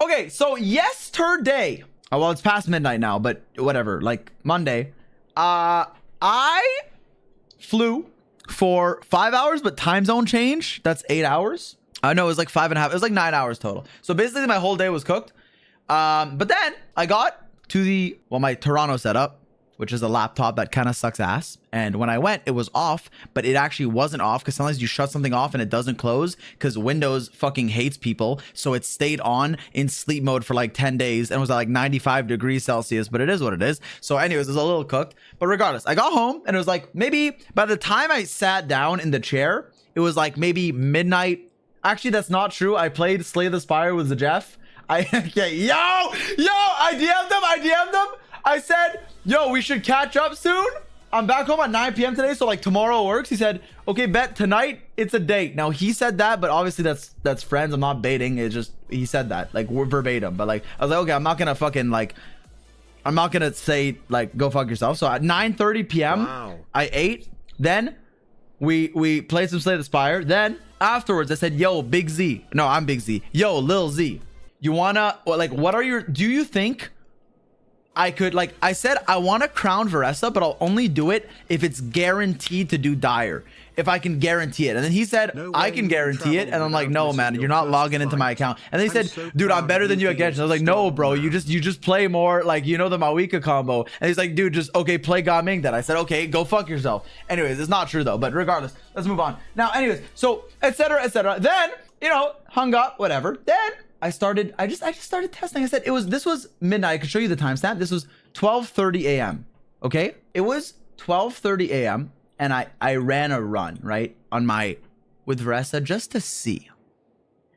Okay, so yesterday, oh, well, it's past midnight now, but whatever, like Monday, I flew for 5 hours, but time zone change, that's 8 hours. I know it was like 5.5, it was like 9 hours total. So basically my whole day was cooked. But then I got to the, well, my Toronto setup, which is a laptop that kind of sucks ass. And when I went, it was off, but it actually wasn't off because sometimes you shut something off and it doesn't close because Windows fucking hates people. So it stayed on in sleep mode for like 10 days and was at like 95 degrees Celsius, but it is what it is. So anyways, it was a little cooked, but regardless, I got home and it was like, maybe by the time I sat down in the chair, it was like maybe midnight. Actually, that's not true. I played Slay the Spire with the Jeff. Okay, I DM'd them. I said, yo, we should catch up soon. I'm back home at 9 p.m. today, so like tomorrow works. He said, okay, bet tonight it's a date. Now he said that, but obviously that's friends. I'm not baiting. It's just he said that like we're verbatim. But like I was like, okay, I'm not gonna fucking like, I'm not gonna say like go fuck yourself. So at 9:30 p.m. I ate. Then we played some Slay the Spire. Then afterwards I said, yo, Big Z. No, I'm Big Z. Yo, Lil Z. You wanna like what are your? Do you think I could, like I said, I want to crown Veressa, but I'll only do it if it's guaranteed to do dire. If I can guarantee it. And then he said, no, I can guarantee it. And I'm like, no, man, you're not logging into my account. And then he said, dude, I'm better than you at genshin. I was like, no, bro, you just play more like, you know, the Mavuika combo. And he's like, dude, just, okay, play Gaming then. I said, okay, go fuck yourself. Anyways, it's not true though, but regardless, let's move on. Now, anyways, so, etc., etc. Then, you know, hung up, whatever. Then I just started testing. I said this was midnight. I could show you the timestamp. This was 12:30 a.m. Okay, it was 12:30 a.m. and I ran a run right on my with Veressa just to see,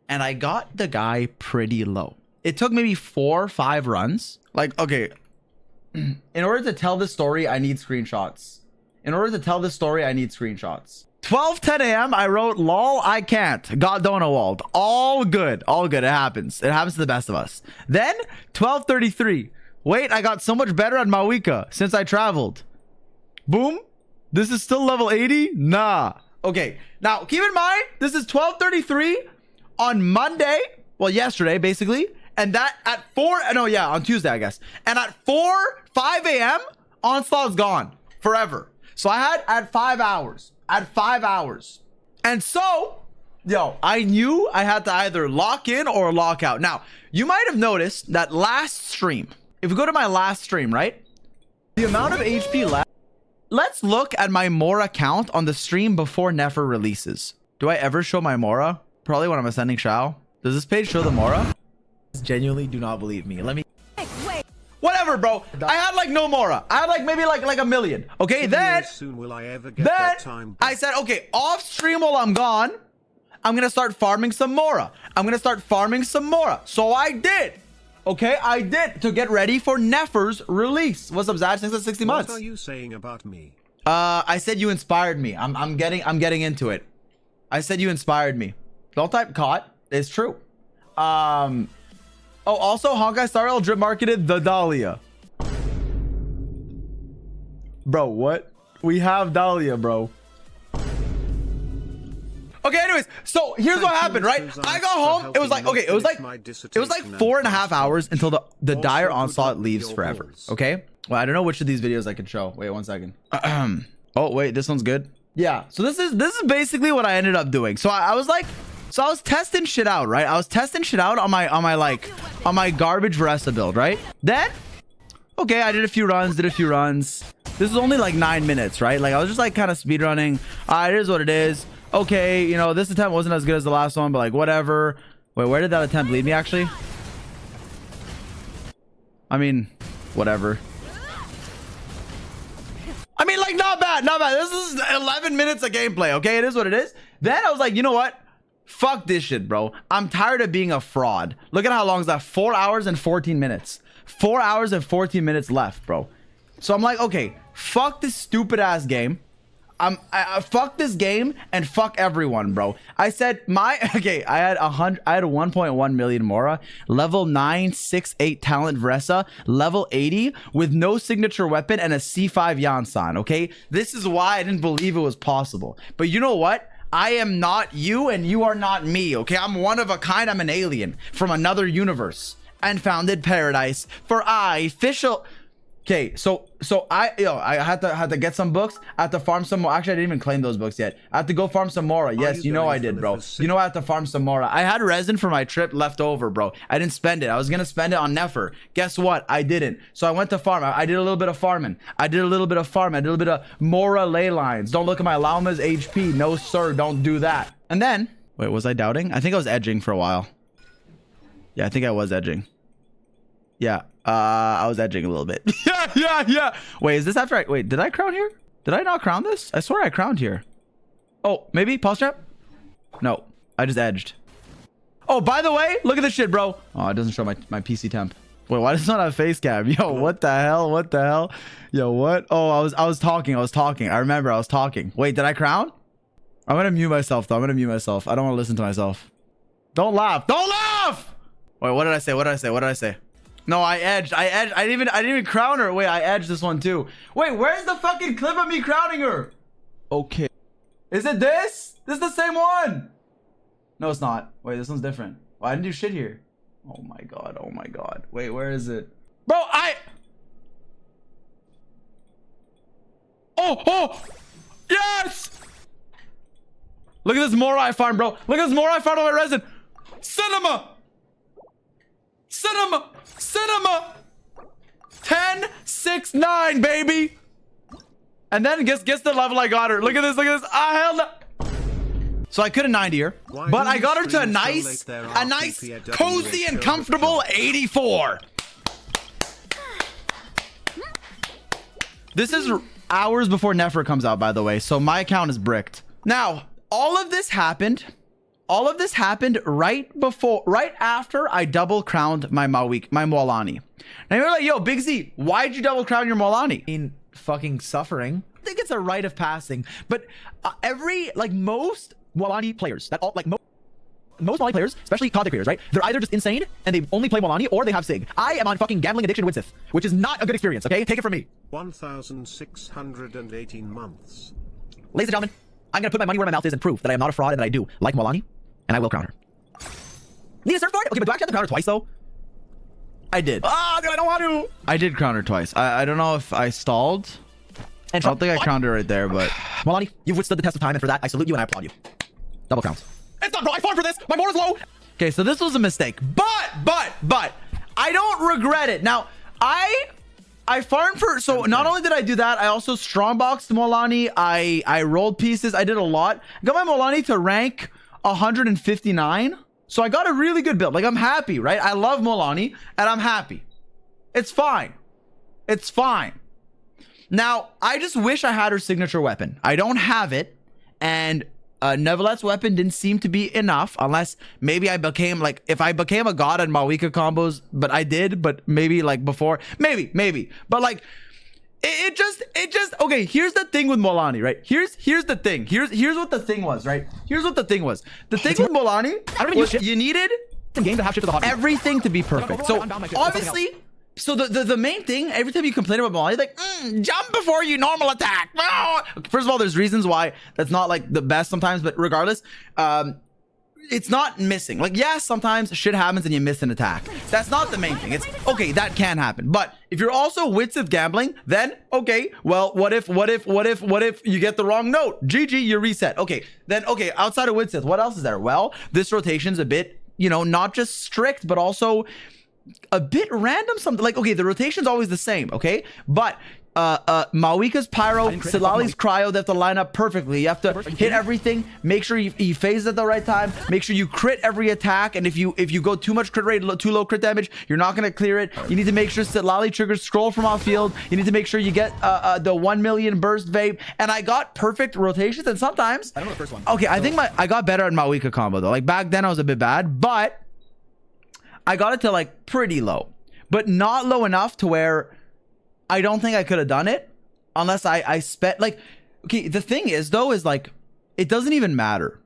and I got the guy pretty low. It took maybe 4 or 5 runs. Like, okay, in order to tell this story, I need screenshots. 12:10 a.m. I wrote, lol, I can't. Got Donawald. All good. It happens. It happens to the best of us. Then 12:33. Wait, I got so much better at Mavuika since I traveled. Boom. This is still level 80? Nah. Okay. Now, keep in mind, this is 12:33 on Monday. Well, yesterday, basically. And that at 4, no, yeah, on Tuesday, I guess. And at 5 a.m., Onslaught's gone forever. So I had 5 hours. And so, yo, I knew I had to either lock in or lock out. Now, you might have noticed that last stream, if we go to my last stream, right? The amount of HP left. Let's look at my mora count on the stream before Nefer releases. Do I ever show my mora? Probably when I'm ascending Shao. Does this page show the mora? Genuinely do not believe me. Let me... Whatever, bro. I had like no mora. I had like maybe like a million. Okay, then I said, okay, off stream while I'm gone, I'm gonna start farming some mora. So I did. Okay, I did to get ready for Nefer's release. What's up, Zach? Since 60 months. What are you saying about me? I said you inspired me. I'm getting into it. I said you inspired me. Don't type caught. It's true. Oh, also, Honkai Star Rail drip marketed the Dahlia. Bro, what? We have Dahlia, bro. Okay, anyways, so here's what happened, right? I got home. It was like, okay, it was like 4.5 hours until the dire onslaught leaves forever. Okay. Well, I don't know which of these videos I can show. Wait 1 second. Oh, wait, this one's good. Yeah. So this is basically what I ended up doing. So I was like, so I was testing shit out, right? I was testing shit out on my garbage Veressa build, right? Then, okay, I did a few runs. This is only like 9 minutes, right? Like I was just like kind of speed running. It is what it is. Okay, you know, this attempt wasn't as good as the last one, but like whatever. Wait, where did that attempt lead me actually? I mean, whatever. I mean, like not bad. This is 11 minutes of gameplay, okay? It is what it is. Then I was like, you know what? Fuck this shit, bro. I'm tired of being a fraud. Look at how long is that? 4 hours and 14 minutes. 4 hours and 14 minutes left, bro. So I'm like, okay, fuck this stupid ass game. Fuck this game and fuck everyone, bro. I said okay, I had 1.1 million mora, level 968 talent Veressa, level 80 with no signature weapon and a C5 Yansan, okay? This is why I didn't believe it was possible. But you know what? I am not you and you are not me, okay? I'm one of a kind. I'm an alien from another universe and founded paradise for I official. Okay, so I had to get some books. I had to farm some more. Actually, I didn't even claim those books yet. I had to go farm some mora. Yes, you know I did, bro. You know I had to farm some mora. I had resin for my trip left over, bro. I didn't spend it. I was gonna spend it on Nefer. Guess what? I didn't. So I went to farm. I did a little bit of farming. I did a little bit of mora ley lines. Don't look at my llama's HP. No, sir. Don't do that. And then, wait, was I doubting? I think I was edging for a while. Yeah, I think I was edging. Yeah. I was edging a little bit. yeah. Wait, is this after wait, did I crown here? Did I not crown this? I swear I crowned here. Oh, maybe? Pause trap? No, I just edged. Oh, by the way, look at this shit, bro. Oh, it doesn't show my PC temp. Wait, why does it not have face cam? Yo, what the hell? What the hell? Yo, what? Oh, I was talking. I remember I was talking. Wait, did I crown? I'm gonna mute myself though. I don't want to listen to myself. Don't laugh. Wait, what did I say? No, I edged. I didn't even crown her. Wait, I edged this one too. Wait, where's the fucking clip of me crowning her? Okay. Is it this? This is the same one. No, it's not. Wait, this one's different. Oh, I didn't do shit here. Oh my god. Wait, where is it? Bro, Oh! Yes! Look at this mora I farmed, bro. Look at this mora I farmed on my resin. Cinema! 10, 6, 9, baby. And then guess the level I got her. Look at this. I held up. So I could have 90 her, but I got her to a nice, cozy and comfortable 84. This is hours before Nefer comes out, by the way. So my account is bricked. Now, all of this happened right after I double crowned my Mavuika, my Molani. Now you're like, yo, Big Z, why'd you double crown your Molani? In fucking suffering. I think it's a rite of passing, but most Molani players, most Molani players, especially content creators, right? They're either just insane and they only play Molani, or they have Sig. I am on fucking gambling addiction with Sith, which is not a good experience, okay? Take it from me. 1,618 months. Ladies and gentlemen, I'm gonna put my money where my mouth is and prove that I am not a fraud and that I do like Molani. And I will crown her. Need a surfboard? Okay, but do I actually have to crown her twice, though? I did. Ah, dude, I don't want to. I did crown her twice. I don't know if I stalled. And I don't think I crowned her right there, but... Molani, you've withstood the test of time, and for that, I salute you and I applaud you. Double crowns. It's not, bro. I farmed for this. My mora's low. Okay, so this was a mistake. But, I don't regret it. Now, I farmed for... So, not only did I do that, I also strongboxed Molani. I rolled pieces. I did a lot. Got my Molani to rank 159. So I got a really good build. Like, I'm happy, right? I love Molani and I'm happy. It's fine. Now, I just wish I had her signature weapon. I don't have it, and Nevelet's weapon didn't seem to be enough, unless maybe I became like, if I became a god in Mavuika combos, but I did, but maybe like before, maybe. But like, it just okay. Here's the thing with Molani, right? Here's the thing. Here's what the thing was, right? Here's what the thing was. The thing with Molani, you needed some game to have shit to the everything to be perfect. So obviously, so the main thing, every time you complain about Molani, like jump before you normal attack. First of all, there's reasons why that's not like the best sometimes, but regardless, it's not missing. Like, yes, sometimes shit happens and you miss an attack. That's not the main thing. It's okay, that can happen. But if you're also wits of gambling, then okay, well, what if you get the wrong note? GG, you reset. Okay, then okay, outside of Widsith, what else is there? Well, this rotation's a bit, not just strict, but also a bit random. Something like, okay, the rotation's always the same, okay? But Mavuika's Pyro, Silali's Cryo, they have to line up perfectly. You have to hit everything, make sure you phase at the right time, make sure you crit every attack, and if you go too much crit rate, too low crit damage, you're not going to clear it. You need to make sure Silali triggers scroll from off field. You need to make sure you get the 1 million burst vape, and I got perfect rotations, and sometimes... I don't know the first one. Okay, I think I got better at Mavuika combo, though. Like, back then I was a bit bad, but I got it to, like, pretty low. But not low enough to where... I don't think I could have done it unless I spent like, okay, the thing is though, is like, it doesn't even matter.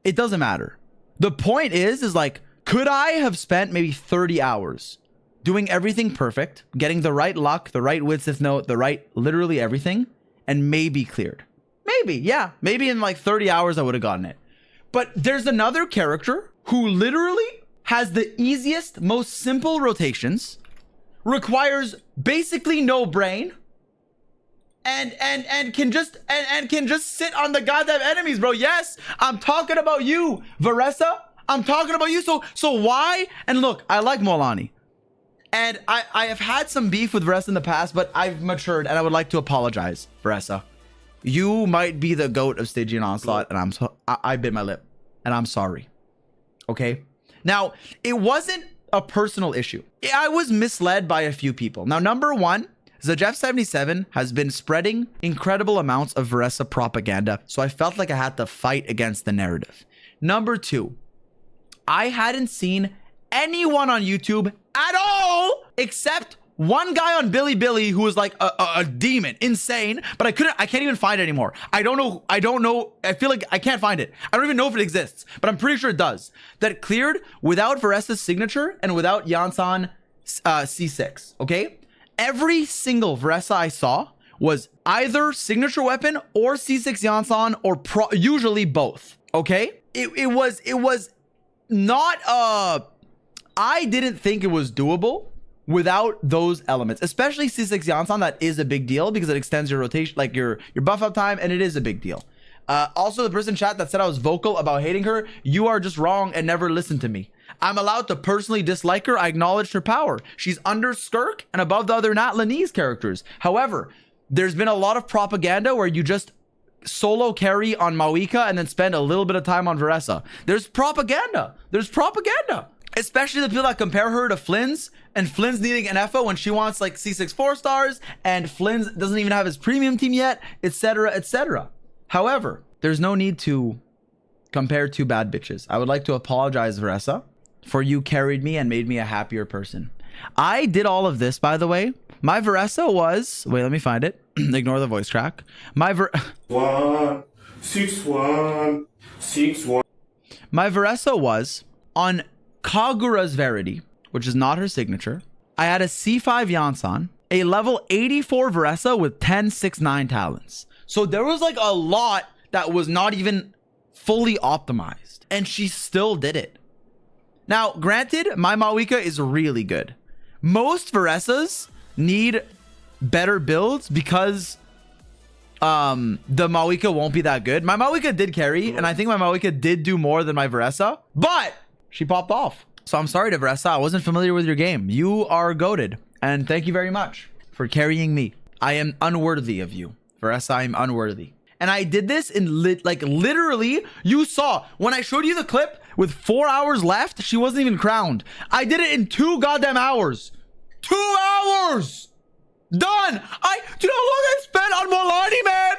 It doesn't matter. The point is like, could I have spent maybe 30 hours doing everything perfect, getting the right luck, the right Widsith note, the right, literally everything, and maybe cleared? Maybe, yeah. Maybe in like 30 hours I would have gotten it. But there's another character who literally has the easiest, most simple rotations, requires basically no brain, and can just sit on the goddamn enemies, bro. Yes, I'm talking about you, Veressa. I'm talking about you. So why? And look, I like Molani. And I have had some beef with Veressa in the past, but I've matured and I would like to apologize, Veressa. You might be the GOAT of Stygian Onslaught, and I bit my lip, and I'm sorry. Okay? Now, it wasn't a personal issue. I was misled by a few people. Now, number one, zy0x has been spreading incredible amounts of Veressa propaganda, so I felt like I had to fight against the narrative. Number two, I hadn't seen anyone on YouTube at all except one guy on Billy who was like a demon, insane, but I can't even find it anymore. I don't know. I feel like I can't find it. I don't even know if it exists, but I'm pretty sure it does. That cleared without Veressa's signature and without Yansan C6, okay? Every single Veressa I saw was either signature weapon or C6 Yansan or usually both, okay? It was not, I didn't think it was doable without those elements, especially C6 Yansan. That is a big deal because it extends your rotation, like your buff up time, and it is a big deal. Also, the person in chat that said I was vocal about hating her, you are just wrong and never listened to me. I'm allowed to personally dislike her. I acknowledged her power. She's under Skirk and above the other Nat Lanese characters. However, there's been a lot of propaganda where you just solo carry on Mavuika and then spend a little bit of time on Veressa. There's propaganda. Especially the people that compare her to Flynn's, and Flynn's needing an FO when she wants like C6 4-stars, and Flynn's doesn't even have his premium team yet, etc, etc. However, there's no need to compare two bad bitches. I would like to apologize, Veressa, for you carried me and made me a happier person. I did all of this, by the way. My Veressa was... Wait, let me find it. Ignore the voice crack. My 1 6 1 6 1. My Veressa was on Kagura's Verity, which is not her signature. I had a C5 Yansan, a level 84 Veressa with 10-6-9 talents. So there was like a lot that was not even fully optimized, and she still did it. Now, granted, my Mavuika is really good. Most Veressas need better builds because the Mavuika won't be that good. My Mavuika did carry, and I think my Mavuika did do more than my Veressa, but she popped off. So I'm sorry to Veressa. I wasn't familiar with your game. You are goated, and thank you very much for carrying me. I am unworthy of you, Veressa. I am unworthy. And I did this in literally, you saw when I showed you the clip with 4 hours left, she wasn't even crowned. I did it in 2 goddamn hours. 2 hours done. Do you know how long I spent on Molani, man?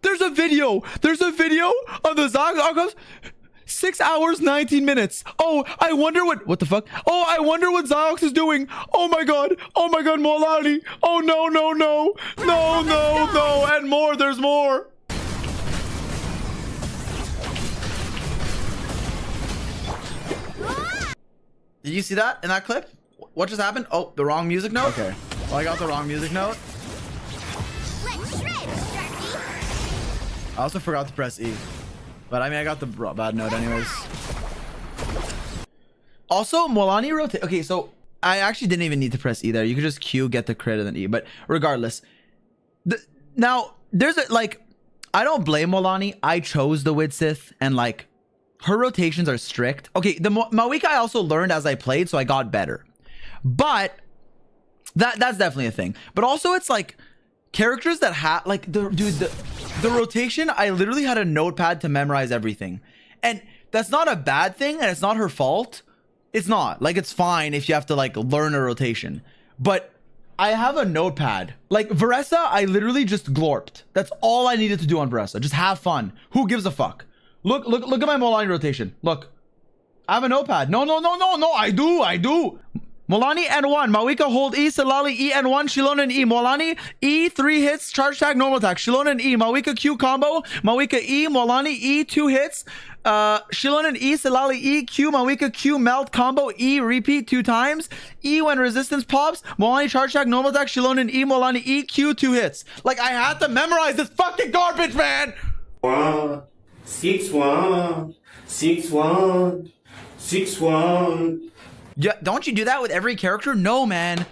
There's a video on the zy0x. 6 hours 19 minutes. Oh, I wonder what the fuck. Oh, I wonder what zy0x is doing. Oh my god, Molani. Oh no, and more. There's more. Did you see that in that clip? What just happened? Oh, the wrong music note. Okay, well, I got the wrong music note. I also forgot to press E. But I mean, I got the bad note anyways. Also, Molani rotate. Okay, so I actually didn't even need to press E there. You could just Q, get the crit, and then E. But regardless, now there's I don't blame Molani. I chose the Widsith, and like her rotations are strict. Okay, the Mavuika I also learned as I played, so I got better. But that's definitely a thing. But also, it's like characters that have like the rotation, I literally had a notepad to memorize everything. And that's not a bad thing, and it's not her fault. It's not. Like, it's fine if you have to like learn a rotation. But I have a notepad. Like Veressa, I literally just glorped. That's all I needed to do on Veressa. Just have fun. Who gives a fuck? Look at my Molani rotation. Look. I have a notepad. No, I do. Molani N1. Mavuika hold E. Silali E N1. Shilona and E. Molani E. 3 hits. Charge attack. Normal attack. Shilona and E. Mavuika Q combo. Mavuika E. Molani E. 2 hits. Shilona and E. Silali E. Q. Mavuika Q. Melt combo. E. Repeat 2 times. E when resistance pops. Molani charge attack. Normal attack. Shilona and E. Molani E. Q. 2 hits. Like, I had to memorize this fucking garbage, man. 1, 6, 1, 6, 1, 6, 1. Yeah, don't you do that with every character? No, man.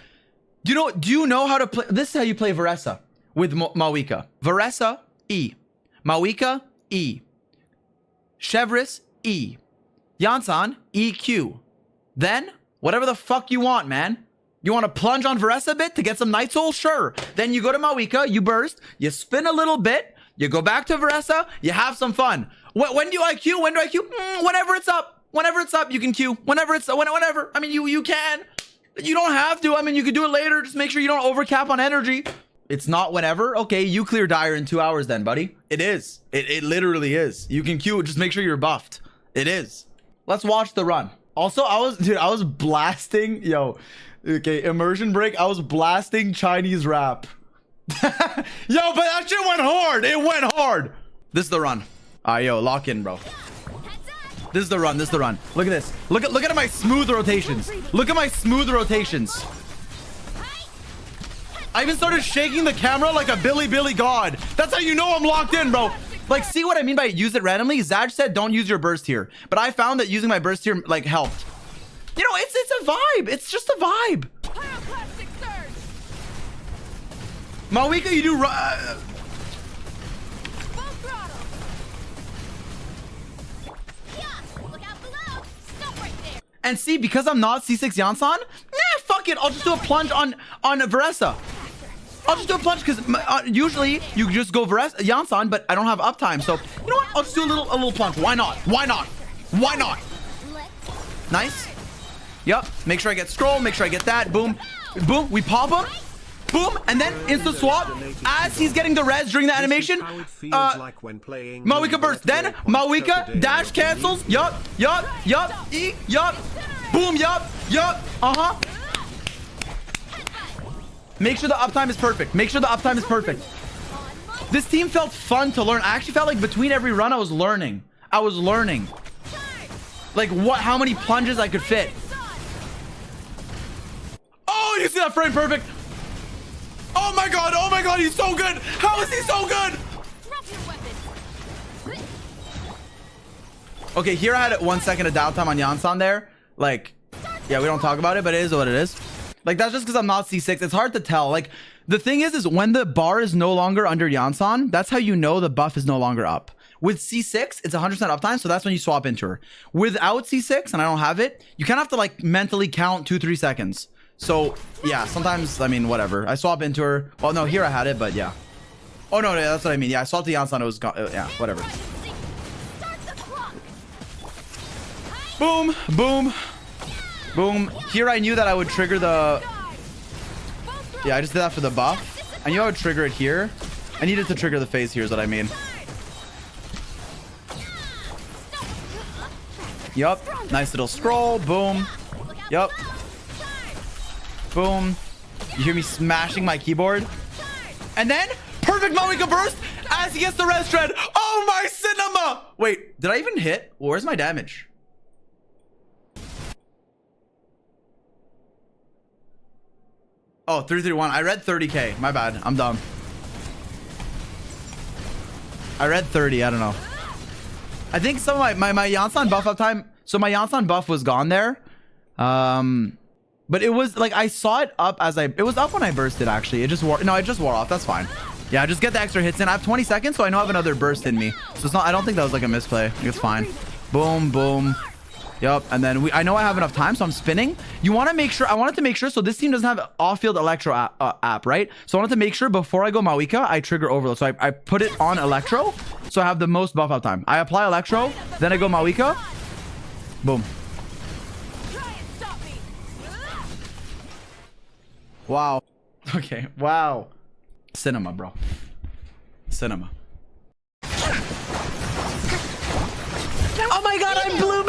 Do you know how to play? This is how you play Veressa with Mavuika. Veressa, E. Mavuika, E. Chevris, E. Yansan, EQ. Then, whatever the fuck you want, man. You want to plunge on Veressa a bit to get some Night Soul? Sure. Then you go to Mavuika, you burst, you spin a little bit, you go back to Veressa, you have some fun. When do I Q? When do I Q? Whenever it's up. Whenever it's up, you can Q. Whenever it's whenever. I mean, you can. You don't have to. I mean, you can do it later. Just make sure you don't overcap on energy. It's not whenever. Okay, you clear dire in 2 hours then, buddy. It is. It literally is. You can Q. Just make sure you're buffed. It is. Let's watch the run. Also, I was blasting. Yo, okay, immersion break. I was blasting Chinese rap. Yo, but that shit went hard. It went hard. This is the run. Yo, lock in, bro. This is the run. This is the run. Look at this. Look at my smooth rotations. Look at my smooth rotations. I even started shaking the camera like a Billy God. That's how you know I'm locked in, bro. Like, see what I mean by use it randomly? Zaj said don't use your burst here, but I found that using my burst here like helped. You know, it's a vibe. It's just a vibe. Mavuika, you do. And see, because I'm not C6 Yansan, fuck it. I'll just do a plunge on Veressa. I'll just do a plunge because usually you just go Veressa, Yansan, but I don't have uptime. So, you know what? I'll just do a little plunge. Why not? Why not? Why not? Nice. Yep. Make sure I get scroll. Make sure I get that. Boom. Boom. We pop him. Boom. And then instant swap as he's getting the res during the animation. Mavuika burst. Then Mavuika dash cancels. Yup. E. Yup. Boom. Yup. Make sure the uptime is perfect. Make sure the uptime is perfect. This team felt fun to learn. I actually felt like between every run I was learning. Like how many plunges I could fit. Oh, you see that frame perfect? Oh my god, he's so good. How is he so good? Okay, here I had 1 second of downtime on Yansan there. Like, yeah, we don't talk about it, but it is what it is. Like, that's just because I'm not C6. It's hard to tell. Like, the thing is when the bar is no longer under Yansan, that's how you know the buff is no longer up. With C6, it's 100% uptime, so that's when you swap into her. Without C6, and I don't have it, you kind of have to, like, mentally count 2-3 seconds. So, yeah, sometimes, I mean, whatever. I swap into her. Well, no, here I had it, but yeah. Oh, no, that's what I mean. Yeah, I swapped to Yansan. It was gone. Yeah, whatever. Boom, boom, boom. Here I knew that I would trigger the... Yeah, I just did that for the buff. I knew I would trigger it here. I needed to trigger the phase here is what I mean. Yup. Nice little scroll. Boom. Yup. Boom. You hear me smashing my keyboard? And then perfect Mavuika burst as he gets the res shred. Oh my cinema! Wait, did I even hit? Where's my damage? Oh, 331. I read 30k. My bad. I'm dumb. I read 30. I don't know. I think some of my Yansan buff uptime. So my Yansan buff was gone there. But it was like I saw it up as it was up when I bursted actually. It just wore off. That's fine. Yeah, just get the extra hits in. I have 20 seconds, so I know I have another burst in me. So it's not, I don't think that was like a misplay. It's fine. Boom, boom. Yup. And then I know I have enough time, so I'm spinning. You want to make sure, I wanted to make sure, so this team doesn't have off-field Electro app, right? So I wanted to make sure before I go Mavuika, I trigger Overload. So I put it on Electro, so I have the most buff up time. I apply Electro, then I go Mavuika. Boom. Wow. Okay. Wow. Cinema, bro. Cinema. Oh my god, I'm blue,